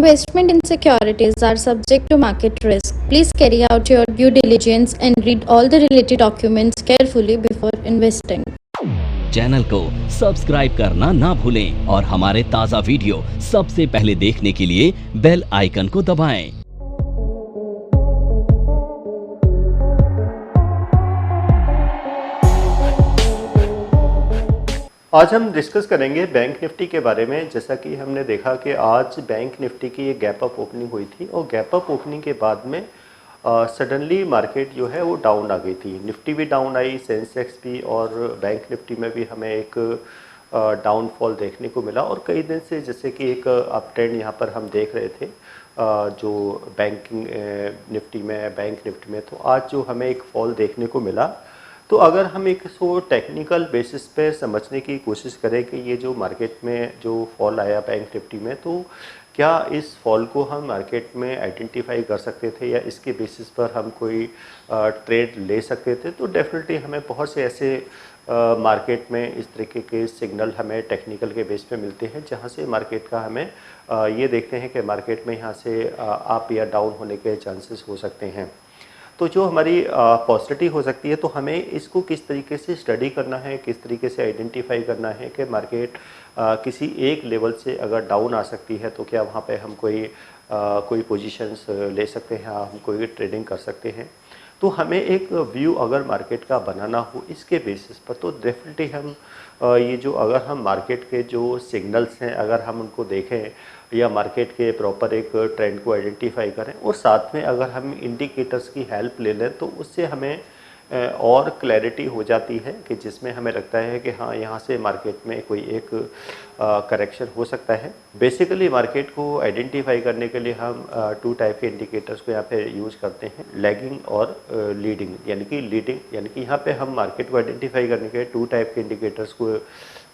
Investment in securities are subject to market risk. Please carry out your due diligence and read all the related documents carefully before investing. Channel को subscribe करना ना भूलें और हमारे ताज़ा video सबसे पहले देखने के लिए बेल आइकन को दबाएं। आज हम डिस्कस करेंगे बैंक निफ्टी के बारे में। जैसा कि हमने देखा कि आज बैंक निफ्टी की एक गैप अप ओपनिंग हुई थी और गैप अप ओपनिंग के बाद में सडनली मार्केट जो है वो डाउन आ गई थी। निफ्टी भी डाउन आई, सेंसेक्स भी, और बैंक निफ्टी में भी हमें एक डाउनफॉल देखने को मिला। और कई दिन से जैसे कि एक अप ट्रेंड यहाँ पर हम देख रहे थे जो बैंकिंग निफ्टी में, बैंक निफ्टी में, तो आज जो हमें एक फॉल देखने को मिला। तो अगर हम एक सो टेक्निकल बेसिस पे समझने की कोशिश करें कि ये जो मार्केट में जो फॉल आया बैंक निफ्टी में, तो क्या इस फॉल को हम मार्केट में आइडेंटिफाई कर सकते थे या इसके बेसिस पर हम कोई ट्रेड ले सकते थे। तो डेफिनेटली हमें बहुत से ऐसे मार्केट में इस तरीके के सिग्नल हमें टेक्निकल के बेस पे मिलते हैं जहाँ से मार्केट का हमें ये देखते हैं कि मार्केट में यहाँ से अप या डाउन होने के चांसेस हो सकते हैं। तो जो हमारी पॉसिबिलिटी हो सकती है, तो हमें इसको किस तरीके से स्टडी करना है, किस तरीके से आइडेंटिफाई करना है कि मार्केट किसी एक लेवल से अगर डाउन आ सकती है तो क्या वहाँ पे हम कोई पोजीशंस ले सकते हैं, हम कोई ट्रेडिंग कर सकते हैं। तो हमें एक व्यू अगर मार्केट का बनाना हो इसके बेसिस पर, तो डेफिनेटली हम ये जो अगर हम मार्केट के जो सिग्नल्स हैं अगर हम उनको देखें या मार्केट के प्रॉपर एक ट्रेंड को आइडेंटिफाई करें और साथ में अगर हम इंडिकेटर्स की हेल्प ले लें, तो उससे हमें और क्लैरिटी हो जाती है कि जिसमें हमें लगता है कि हाँ, यहाँ से मार्केट में कोई एक करेक्शन हो सकता है। बेसिकली मार्केट को आइडेंटिफाई करने के लिए हम टू टाइप के इंडिकेटर्स को यहाँ पे यूज़ करते हैं, लैगिंग और लीडिंग। यानी कि यहाँ पे हम मार्केट को आइडेंटिफाई करने के लिए टू टाइप के इंडिकेटर्स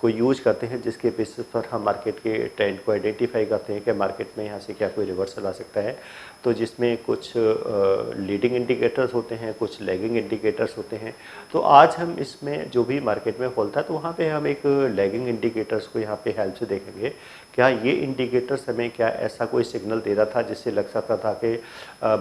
को यूज़ करते हैं, जिसके बेसिस पर हम मार्केट के ट्रेंड को आइडेंटिफाई करते हैं कि मार्केट में यहाँ से क्या कोई रिवर्सल आ सकता है। तो जिसमें कुछ लीडिंग इंडिकेटर्स होते हैं, कुछ लैगिंग इंडिकेटर्स होते हैं। तो आज हम इसमें जो भी मार्केट में फॉल था, तो वहाँ पे हम एक लैगिंग इंडिकेटर्स को यहाँ पे हेल्प से देखेंगे। क्या ये इंडिकेटर्स हमें क्या ऐसा कोई सिग्नल दे रहा था जिससे लग सकता था कि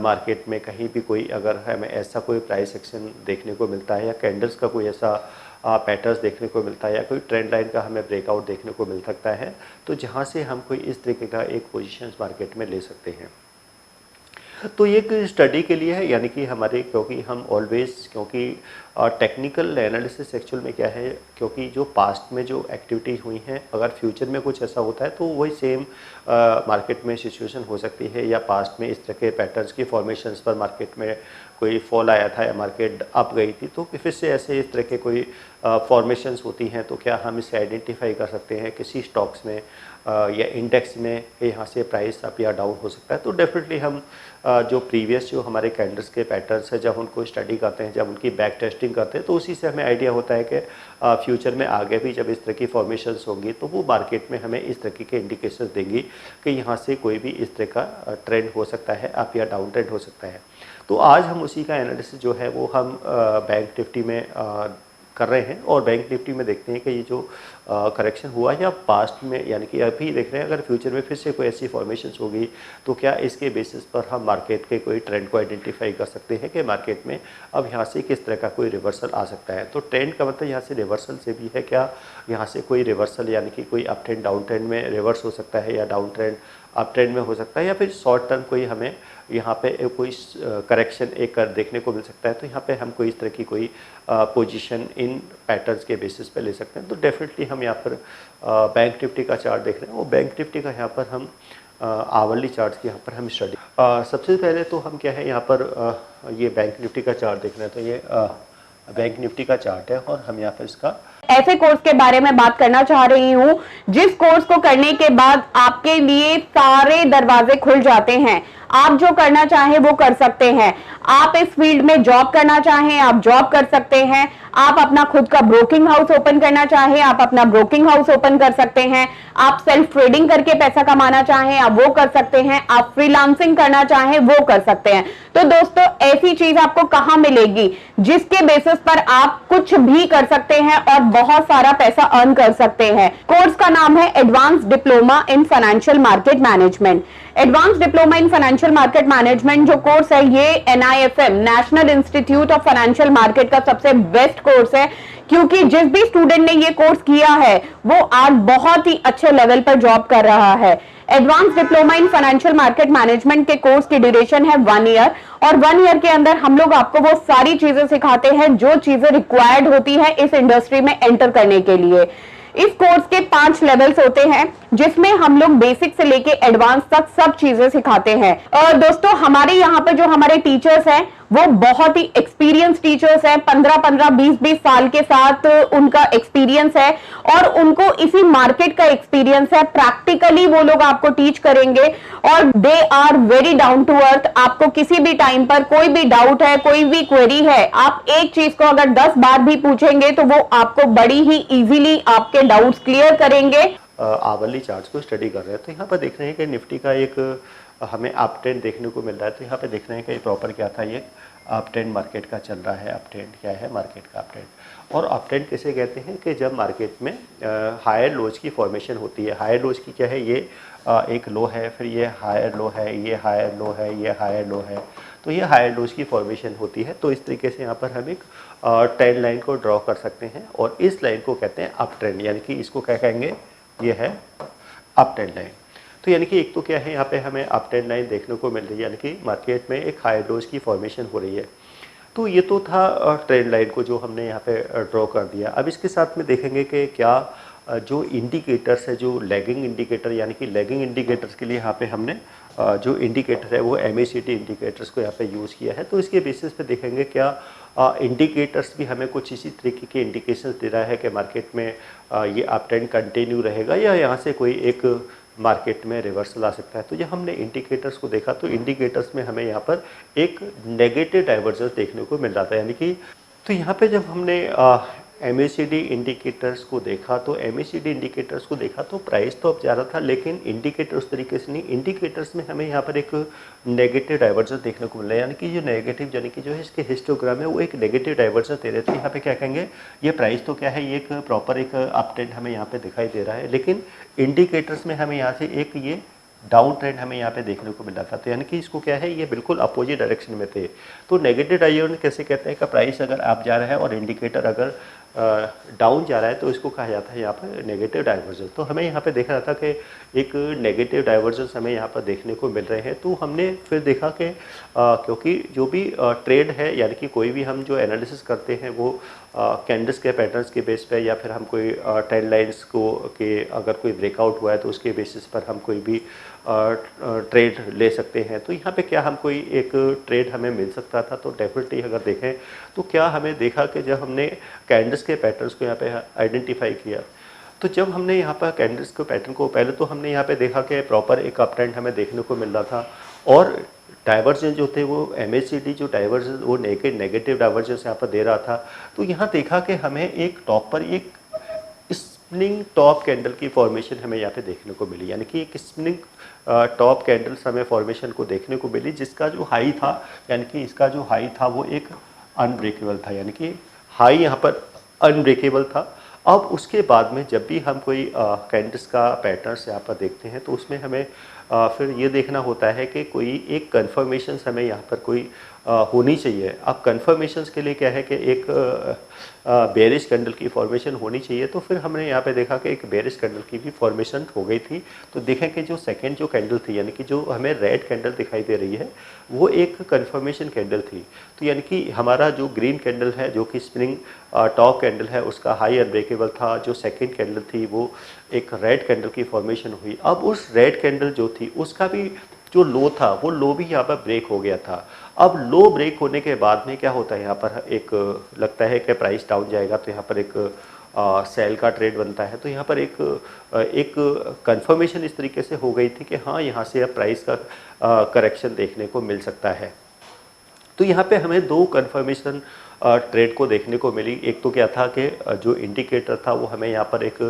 मार्केट में कहीं भी कोई अगर हमें ऐसा कोई प्राइस एक्शन देखने को मिलता है या कैंडल्स का कोई ऐसा पैटर्न्स देखने को मिलता है या कोई ट्रेंड लाइन का हमें ब्रेकआउट देखने को मिल सकता है, तो जहाँ से हम कोई इस तरीके का एक पोजीशंस मार्केट में ले सकते हैं। तो ये एक स्टडी के लिए है, यानी कि हमारे, क्योंकि हम ऑलवेज, क्योंकि टेक्निकल एनालिसिस एक्चुअल में क्या है, क्योंकि जो पास्ट में जो एक्टिविटी हुई हैं अगर फ्यूचर में कुछ ऐसा होता है तो वही सेम मार्केट में सिचुएशन हो सकती है, या पास्ट में इस तरह के पैटर्न्स की फॉर्मेशंस पर मार्केट में कोई फॉल आया था या मार्केट अप गई थी, तो फिर से ऐसे इस तरह के कोई फॉर्मेशंस होती हैं, तो क्या हम इसे आइडेंटिफाई कर सकते हैं किसी स्टॉक्स में या इंडेक्स में यहाँ से प्राइस अप या डाउन हो सकता है। तो डेफिनेटली हम जो प्रीवियस जो हमारे कैंडल्स के पैटर्न्स हैं, जब उनको स्टडी करते हैं, जब उनकी बैक टेस्टिंग करते हैं, तो उसी से हमें आइडिया होता है कि फ्यूचर में आगे भी जब इस तरह की फॉर्मेशंस होंगी तो वो मार्केट में हमें इस तरह के इंडिकेशंस देंगी कि यहाँ से कोई भी इस तरह का ट्रेंड हो सकता है, अप या डाउन ट्रेंड हो सकता है। तो आज हम उसी का एनालिसिस जो है वो हम बैंक निफ्टी में कर रहे हैं, और बैंक निफ्टी में देखते हैं कि ये जो करेक्शन हुआ या पास्ट में, यानी कि अभी देख रहे हैं अगर फ्यूचर में फिर से कोई ऐसी फॉर्मेशंस होगी तो क्या इसके बेसिस पर हम मार्केट के कोई ट्रेंड को आइडेंटिफाई कर सकते हैं कि मार्केट में अब यहाँ से किस तरह का कोई रिवर्सल आ सकता है। तो ट्रेंड का मतलब यहाँ से रिवर्सल से भी है, क्या यहाँ से कोई रिवर्सल, यानी कि कोई अप ट्रेंड डाउन ट्रेंड में रिवर्स हो सकता है, या डाउन ट्रेंड अप ट्रेंड में हो सकता है, या फिर शॉर्ट टर्म कोई हमें यहाँ पे कोई करेक्शन एक देखने को मिल सकता है। तो यहाँ पे हम कोई इस तरह की कोई पोजीशन इन पैटर्न्स के बेसिस पे ले सकते हैं। तो डेफिनेटली हम यहाँ पर बैंक निफ्टी का चार्ट देख रहे हैं, और बैंक निफ्टी का यहाँ पर हम आवरली चार्ट की यहाँ पर हम स्टडी सबसे पहले तो हम क्या है यहाँ पर ये बैंक निफ्टी का चार्ट देख रहे हैं। तो ये बैंक निफ्टी का चार्ट है और हम यहाँ पर इसका ऐसे कोर्स के बारे में बात करना चाह रही हूं जिस कोर्स को करने के बाद आपके लिए सारे दरवाजे खुल जाते हैं। आप जो करना चाहें वो कर सकते हैं। आप इस फील्ड में जॉब करना चाहें आप जॉब कर सकते हैं। आप अपना खुद का ब्रोकिंग हाउस ओपन करना चाहें, आप अपना ब्रोकिंग हाउस ओपन कर सकते हैं। आप सेल्फ ट्रेडिंग करके पैसा कमाना चाहें, आप वो कर सकते हैं। आप फ्रीलांसिंग करना चाहें, वो कर सकते हैं। तो दोस्तों, ऐसी चीज आपको कहां मिलेगी जिसके बेसिस पर आप कुछ भी कर सकते हैं और बहुत सारा पैसा अर्न कर सकते हैं। कोर्स का नाम है advance diploma in financial market management. Advance diploma in financial market management जो कोर्स है, ये NIFM national institute of financial market का सबसे बेस्ट कोर्स है, क्योंकि जिस भी स्टूडेंट ने ये कोर्स किया है वो आज बहुत ही अच्छे लेवल पर जॉब कर रहा है। Advance diploma in financial market management के कोर्स की ड्यूरेशन है 1 ईयर, और 1 ईयर के अंदर हम लोग आपको वो सारी चीजें सिखाते हैं जो चीजें रिक्वायर्ड होती है इस इंडस्ट्री में एंटर करने के लिए। इस कोर्स के 5 लेवल्स होते हैं, जिसमें हम लोग बेसिक से लेके एडवांस तक सब चीजें सिखाते हैं। और दोस्तों, हमारे यहाँ पे जो हमारे टीचर्स हैं वो बहुत ही एक्सपीरियंस टीचर्स हैं। 15-15, 20-20 साल के साथ उनका एक्सपीरियंस है और उनको इसी मार्केट का एक्सपीरियंस है। प्रैक्टिकली वो लोग आपको टीच करेंगे और they are very down to earth. आपको किसी भी टाइम पर कोई भी डाउट है, कोई भी क्वेरी है, आप एक चीज को अगर 10 बार भी पूछेंगे तो वो आपको बड़ी ही इजीली आपके डाउट्स क्लियर करेंगे। आवरली चार्ट्स को स्टडी कर रहे हैं तो यहाँ पर देख रहे हैं कि निफ्टी का एक हमें अप ट्रेंड देखने को मिल रहा है। तो यहाँ पे देख रहे हैं कि प्रॉपर क्या था, ये अप ट्रेंड मार्केट का चल रहा है। अप ट्रेंड क्या है? मार्केट का अप ट्रेंड। और अप ट्रेंड किसे कहते हैं कि जब मार्केट में हायर लोज की फॉर्मेशन होती है। हायर लोज की क्या है? ये एक लो है, फिर ये हायर लो है, ये हायर लो है, ये हायर लो है। तो ये हायर लोज की फॉर्मेशन होती है। तो इस तरीके से यहाँ पर हम एक ट्रेंड लाइन को ड्रॉ कर सकते हैं और इस लाइन को कहते हैं अप ट्रेंड, यानी कि इसको क्या कहेंगे? ये है अप ट्रेंड लाइन। तो यानी कि एक तो क्या है, यहाँ पे हमें अप ट्रेंड लाइन देखने को मिल रही है, यानी कि मार्केट में एक हाई लोज की फॉर्मेशन हो रही है। तो ये तो था ट्रेंड लाइन को जो हमने यहाँ पे ड्रॉ कर दिया। अब इसके साथ में देखेंगे कि क्या जो इंडिकेटर्स है, जो लैगिंग इंडिकेटर, यानी कि लैगिंग इंडिकेटर्स के लिए यहाँ पे हमने जो इंडिकेटर है वो MACD इंडिकेटर्स को यहाँ पे यूज़ किया है। तो इसके बेसिस पे देखेंगे क्या इंडिकेटर्स भी हमें कुछ इसी तरीके के इंडिकेशंस दे रहा है कि मार्केट में ये अप ट्रेंड कंटिन्यू रहेगा या यहाँ से कोई एक मार्केट में रिवर्सल आ सकता है। तो जब हमने इंडिकेटर्स को देखा तो इंडिकेटर्स में हमें यहाँ पर एक नेगेटिव डाइवर्जेंस देखने को मिल रहा था, यानी कि तो यहाँ पे जब हमने MACD इंडिकेटर्स को देखा तो MACD इंडिकेटर्स को देखा तो प्राइस तो अब जा रहा था, लेकिन इंडिकेटर उस तरीके से नहीं। इंडिकेटर्स में हमें यहाँ पर एक नेगेटिव डाइवर्जेंस देखने को मिला, यानी कि जो नेगेटिव, यानी कि जो है इसके हिस्टोग्राम है वो एक नेगेटिव डाइवर्जेंस दे रहे थे। यहाँ पे क्या कहेंगे, ये प्राइस तो क्या है, ये एक प्रॉपर एक अप ट्रेंड हमें यहाँ पे दिखाई दे रहा है, लेकिन इंडिकेटर्स में हमें यहाँ से एक ये डाउन ट्रेंड हमें यहाँ पे देखने को मिला था। तो यानी कि इसको क्या है, ये बिल्कुल अपोजिट डायरेक्शन में थे। तो नेगेटिव डाइवर्जेंस कैसे कहते हैं कि प्राइस अगर आप जा रहा है और इंडिकेटर अगर डाउन जा रहा है तो इसको कहा जाता है यहाँ पर नेगेटिव डाइवर्जेंस। तो हमें यहाँ पे देख रहा था कि एक नेगेटिव डाइवर्जेंस हमें यहाँ पर देखने को मिल रहे हैं। तो हमने फिर देखा कि क्योंकि जो भी ट्रेड है, यानी कि कोई भी हम जो एनालिसिस करते हैं वो कैंडल्स के पैटर्न्स के बेस पे, या फिर हम कोई ट्रेंड लाइंस को के अगर कोई ब्रेकआउट हुआ है तो उसके बेसिस पर हम कोई भी ट्रेड ले सकते हैं। तो यहाँ पे क्या हम कोई एक ट्रेड हमें मिल सकता था? तो डेफिनेटली अगर देखें तो क्या हमें देखा कि जब हमने कैंडल्स के पैटर्न्स को यहाँ पे आइडेंटिफाई किया, तो जब हमने यहाँ पर कैंडल्स के पैटर्न को पहले तो हमने यहाँ पे देखा कि प्रॉपर एक अप ट्रेंड हमें देखने को मिल रहा था और डाइवर्जेंस जो थे वो MACD जो डाइवर्जेंस वो नेगेटिव डाइवर्जेंस यहाँ पर दे रहा था। तो यहाँ देखा कि हमें एक टॉप पर एक स्पिनिंग टॉप कैंडल की फॉर्मेशन हमें यहाँ पे देखने को मिली, यानी कि एक स्पिनिंग टॉप कैंडल्स हमें फॉर्मेशन को देखने को मिली, जिसका जो हाई था, यानी कि इसका जो हाई था वो एक अनब्रेकेबल था, यानी कि हाई यहाँ पर अनब्रेकेबल था। अब उसके बाद में जब भी हम कोई कैंडल्स का पैटर्न्स यहाँ पर देखते हैं तो उसमें हमें फिर ये देखना होता है कि कोई एक कन्फर्मेशंस हमें यहाँ पर कोई होनी चाहिए। अब कन्फर्मेशंस के लिए क्या है कि एक बेरिश कैंडल की फॉर्मेशन होनी चाहिए। तो फिर हमने यहाँ पे देखा कि एक बेरिश कैंडल की भी फॉर्मेशन हो गई थी। तो देखें कि जो सेकंड जो कैंडल थी, यानी कि जो हमें रेड कैंडल दिखाई दे रही है वो एक कन्फर्मेशन कैंडल थी। तो यानी कि हमारा जो ग्रीन कैंडल है जो कि स्प्रिंग टॉप कैंडल है उसका हाई अनब्रेकेबल था। जो सेकेंड कैंडल थी वो एक रेड कैंडल की फॉर्मेशन हुई। अब उस रेड कैंडल जो थी उसका भी जो लो था वो लो भी यहाँ पर ब्रेक हो गया था। अब लो ब्रेक होने के बाद में क्या होता है, यहाँ पर एक लगता है कि प्राइस डाउन जाएगा तो यहाँ पर एक सेल का ट्रेड बनता है। तो यहाँ पर एक कंफर्मेशन इस तरीके से हो गई थी कि हाँ यहाँ से अब प्राइस का करेक्शन देखने को मिल सकता है। तो यहाँ पे हमें दो कंफर्मेशन ट्रेड को देखने को मिली। एक तो क्या था कि जो इंडिकेटर था वो हमें यहाँ पर एक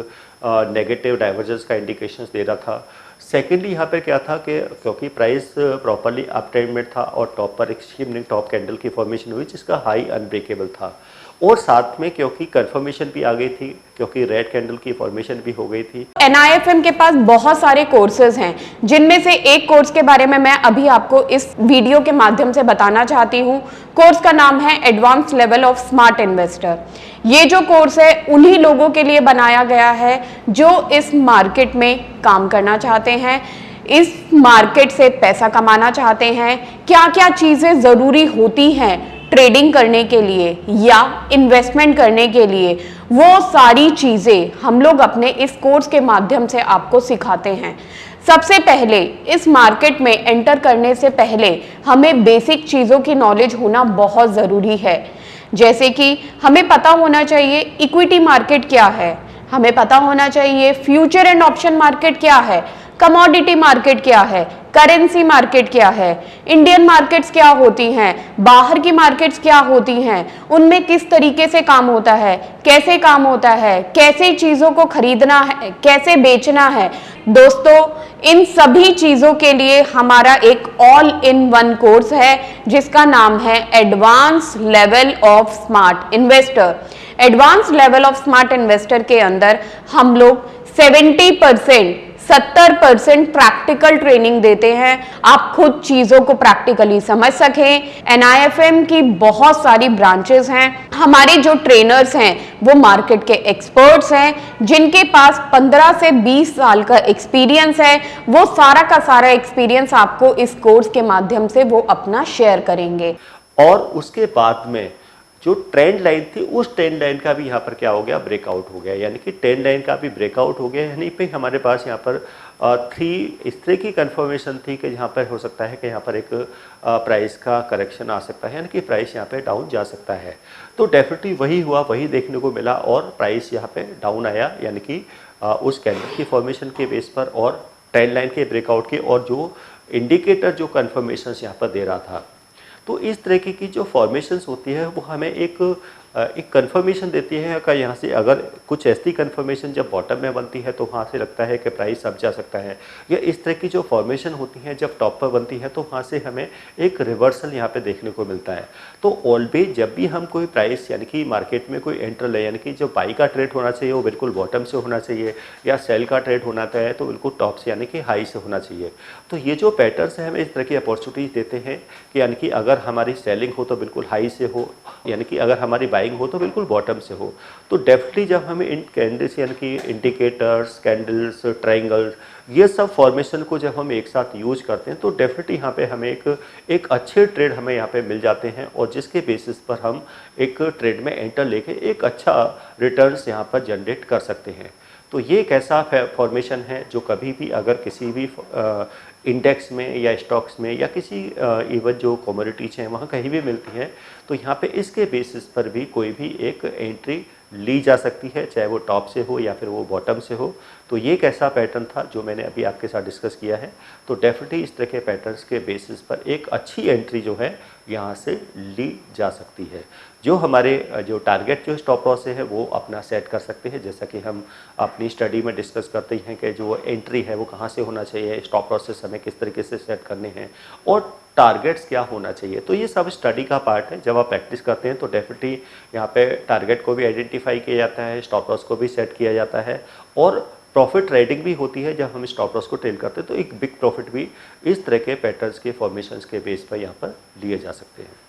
नेगेटिव डाइवर्जेंस का इंडिकेशंस दे रहा था। सेकेंडली यहाँ पर क्या था कि क्योंकि प्राइस प्रॉपरली अप ट्रेंड में था और टॉप पर एक शिवनिंग टॉप कैंडल की फॉर्मेशन हुई जिसका हाई अनब्रेकेबल था, और साथ में क्योंकि कंफर्मेशन भी आ गई थी, क्योंकि रेड कैंडल की फॉर्मेशन भी हो गई थी। NIFM के पास बहुत सारे कोर्सेज हैं, जिनमें से एक कोर्स के बारे में मैं अभी आपको इस वीडियो के माध्यम से बताना चाहती हूँ। कोर्स का नाम है advance level of smart investor. ये जो कोर्स है उन्हीं लोगों के लिए बनाया गया है जो इस मार्केट में काम करना चाहते हैं, इस मार्केट से पैसा कमाना चाहते हैं। क्या क्या चीजें जरूरी होती हैं ट्रेडिंग करने के लिए या इन्वेस्टमेंट करने के लिए, वो सारी चीजें हम लोग अपने इस कोर्स के माध्यम से आपको सिखाते हैं। सबसे पहले इस मार्केट में एंटर करने से पहले हमें बेसिक चीजों की नॉलेज होना बहुत जरूरी है। जैसे कि हमें पता होना चाहिए इक्विटी मार्केट क्या है, हमें पता होना चाहिए फ्यूचर एंड ऑप्शन मार्केट क्या है, कमोडिटी मार्केट क्या है, करेंसी मार्केट क्या है, इंडियन मार्केट्स क्या होती हैं, बाहर की मार्केट्स क्या होती हैं, उनमें किस तरीके से काम होता है, कैसे काम होता है, कैसे चीजों को खरीदना है, कैसे बेचना है। दोस्तों, इन सभी चीजों के लिए हमारा एक ऑल इन वन कोर्स है जिसका नाम है advance level of smart investor. Advance level of smart investor के अंदर हम लोग 70% प्रैक्टिकल ट्रेनिंग देते हैं, आप खुद चीजों को प्रैक्टिकली समझ सकें। NIFM की बहुत सारी ब्रांचेस हैं। हमारे जो ट्रेनर्स हैं वो मार्केट के एक्सपर्ट्स हैं जिनके पास 15 से 20 साल का एक्सपीरियंस है। वो सारा का सारा एक्सपीरियंस आपको इस कोर्स के माध्यम से वो अपना शेयर करेंगे। और उसके बाद में जो ट्रेंड लाइन थी उस ट्रेंड लाइन का भी यहाँ पर क्या हो गया, ब्रेकआउट हो गया, यानी कि ट्रेंड लाइन का भी ब्रेकआउट हो गया। यानी पे हमारे पास यहाँ पर 3 इस तरह की कंफर्मेशन थी कि यहाँ पर हो सकता है कि यहाँ पर एक प्राइस का करेक्शन आ सकता है, यानी कि प्राइस यहाँ पे डाउन जा सकता है। तो डेफिनेटली वही हुआ, वही देखने को मिला और प्राइस यहाँ पे डाउन आया, यानी कि उस कैंडल की फॉर्मेशन के बेस पर और ट्रेंड लाइन के ब्रेकआउट के और जो इंडिकेटर जो कंफर्मेशन यहाँ पर दे रहा था। तो इस तरीके की जो फॉर्मेशंस होती है वो हमें एक कंफर्मेशन देती है कि यहाँ से अगर कुछ ऐसी कंफर्मेशन जब बॉटम में बनती है तो वहाँ से लगता है कि प्राइस अब जा सकता है, या इस तरह की जो फॉर्मेशन होती है जब टॉप पर बनती है तो वहाँ से हमें एक रिवर्सल यहाँ पे देखने को मिलता है। तो ऑलवेज जब भी हम कोई प्राइस यानी कि मार्केट में कोई एंटर ले, यानी कि जो बाई का ट्रेड होना चाहिए वो बिल्कुल बॉटम से होना चाहिए, या सेल का ट्रेड होना चाहिए तो बिल्कुल टॉप से यानी कि हाई से होना चाहिए। तो ये जो पैटर्न्स हैं हमें इस तरह की अपॉर्चुनिटीज देते हैं कि यानी कि अगर हमारी सेलिंग हो तो बिल्कुल हाई से हो, यानी कि अगर हमारी बाइंग हो तो बिल्कुल बॉटम से हो। तो डेफिनेटली जब हमें इन कैंडल्स यानी कि इंडिकेटर्स, कैंडल्स, ट्रायंगल्स, ये सब फॉर्मेशन को जब हम एक साथ यूज करते हैं तो डेफिनेटली यहाँ पे हमें एक अच्छे ट्रेड हमें यहाँ पे मिल जाते हैं, और जिसके बेसिस पर हम एक ट्रेड में एंटर लेके एक अच्छा रिटर्न्स यहाँ पर जनरेट कर सकते हैं। तो ये एक ऐसा फॉर्मेशन है जो कभी भी अगर किसी भी इंडेक्स में या स्टॉक्स में या किसी इवन जो कमोडिटीज हैं वहाँ कहीं भी मिलती हैं, तो यहाँ पे इसके बेसिस पर भी कोई भी एक एंट्री ली जा सकती है, चाहे वो टॉप से हो या फिर वो बॉटम से हो। तो ये एक ऐसा पैटर्न था जो मैंने अभी आपके साथ डिस्कस किया है। तो डेफिनेटली इस तरह के पैटर्न्स के बेसिस पर एक अच्छी एंट्री जो है यहाँ से ली जा सकती है। जो हमारे जो टारगेट जो स्टॉप लॉस है वो अपना सेट कर सकते हैं, जैसा कि हम अपनी स्टडी में डिस्कस करते हैं कि जो एंट्री है वो कहाँ से होना चाहिए, स्टॉप लॉसेस हमें किस तरीके से सेट करने हैं और टारगेट्स क्या होना चाहिए। तो ये सब स्टडी का पार्ट है। जब आप प्रैक्टिस करते हैं तो डेफिनेटली यहाँ पे टारगेट को भी आइडेंटिफाई किया जाता है, स्टॉप लॉस को भी सेट किया जाता है, और प्रॉफिट ट्रेडिंग भी होती है। जब हम स्टॉप लॉस को ट्रेल करते हैं तो एक बिग प्रॉफिट भी इस तरह के पैटर्न्स के फॉर्मेशंस के बेस पर यहाँ पर लिए जा सकते हैं।